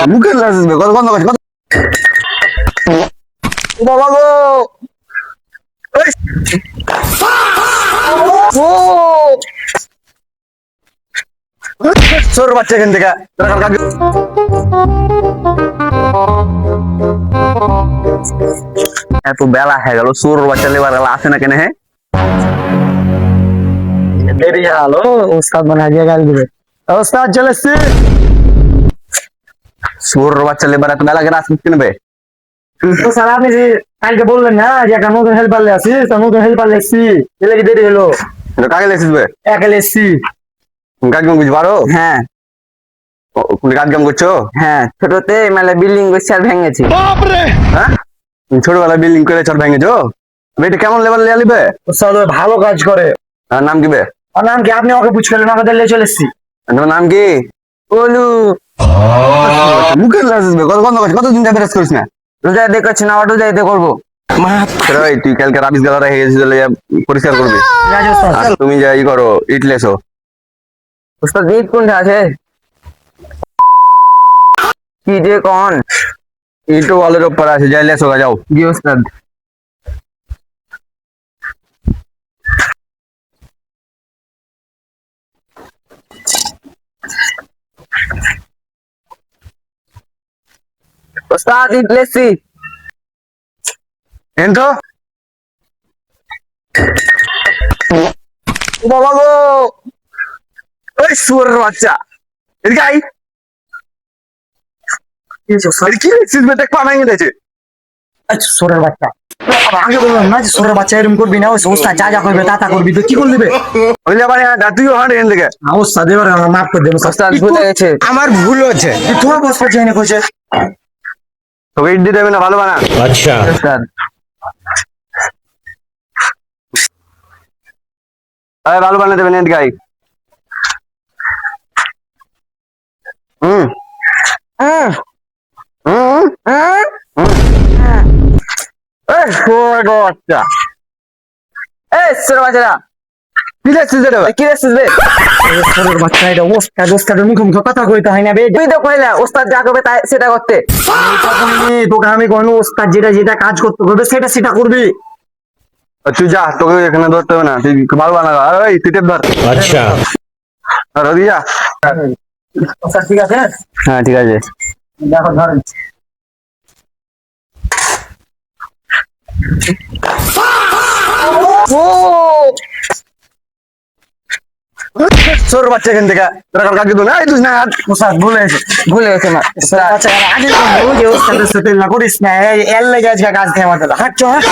মুখে লাগবে কত বন্ধ করছে কত বাবা গো এই! ও সর বাচ্চা এখান থেকে তোরা কালকে এত বেলা হয়ে গেল সুর বাচ্চা লেবার আসে না কেন হ্যাঁ দেরি হলো ওস্তাদ মানে আগে গাল দিবে ওস্তাদ চলে এসছি সুর বাচ্চা লেবার এত বেলা কেন আসতে কিনবে তো স্যার আপনি যে কালকে বললেন না যে একটা নতুন হেল্পার আছি তো নতুন হেল্পার লেখছি এলে কি দেরি হলো কাকে লেছিস বে একা লেখছি কাজ কাম বুঝ পারো হ্যাঁ তুমি কাজ কাম করছো হ্যাঁ ছোটতে মানে বিল্ডিং করছি আর ভেঙেছি হ্যাঁ ছোটবেলা বিল্ডিং করে চট ভেঙেছো বেটা কেমন লেবার লিয়া লিবে স্যার ভালো কাজ করে আর নাম কি বে আর নাম কি আপনি ওকে বুঝ ফেলেন আমাদের লে চলে এসছি তোমার নাম কি বলু মুখে লাগবে কত বন্ধ করছিস কতদিন যাবে রেস্ট করিস না রোজা দেখাচ্ছি না অটো যাইতে করবো তুই কালকে রাবিশ গালা রেখে গেছিস তাহলে পরিষ্কার করবি আর তুমি যাই করো ইট লেসো ওস্তাদ ঈদ কোনটা আছে কি যে কোন ইটো ওয়ালের উপর আছে যাই লেসো যাও জি ওস্তাদ ওস্তাদ ঈদ লেখছি এন্টো বাবা গো ওই সুরের বাচ্চা এদিকে আই কি লেখছিস বেটা পা ভেঙে দিয়েছে আচ্ছা সোরের বাচ্চা আগে বললাম না যে সোরের বাচ্চা এরকম করবি না ওই ওস্তাদ যা যা করবে তা তা করবি তো কি করে দিবে ওইলে আবার তুইও হাঁট এখান থেকে ওস্তাদ এবার আমার মাফ করে দেবো ওস্তাদ ভুলে গেছে আমার ভুল হচ্ছে তোমার বসটা চাই না কইছে তোকে ইট দিতে হবে না ভালো বানা अच्छा ওস্তাদ আরে ভালো বানাতে হবে না এদিকে আই হুম হুম হুম হুম এই সুরের বাচ্চা এই সোরের বাচ্চারা কি লেখছিস এটা কি রেছিস বে সোরের বাচ্চা এটা ওস্তাদ ওস্তাদের মুখে মুখে কথা কইতে হয় না বে তুই তো কইলা ওস্তাদ যা করবে তাই সেটা করতে তোকে আমি কোনো ওস্তাদ যেটা যেটা কাজ করতে করবে সেটা সেটা করবি তুই যা তোকে এখানে ধরতে হবে না তুই ভালো বানা আর ওই তুই টেপ ধর अच्छा আর ওদিকে যা ওস্তাদ ঠিক আছে হ্যাঁ ঠিক আছে দেখো ধরেন সর বাচ্চা এখান থেকে তোরা কালকে দিবো না এই তুই না ওস্তাদ ভুলে গেছে না ওস্তাদ আচ্ছা আগে বলবো যে ওস্তাদের সাথে না করিস না এর লেগে আজকে কাজ দিয়ে আমার হাঁটছো হ্যাঁ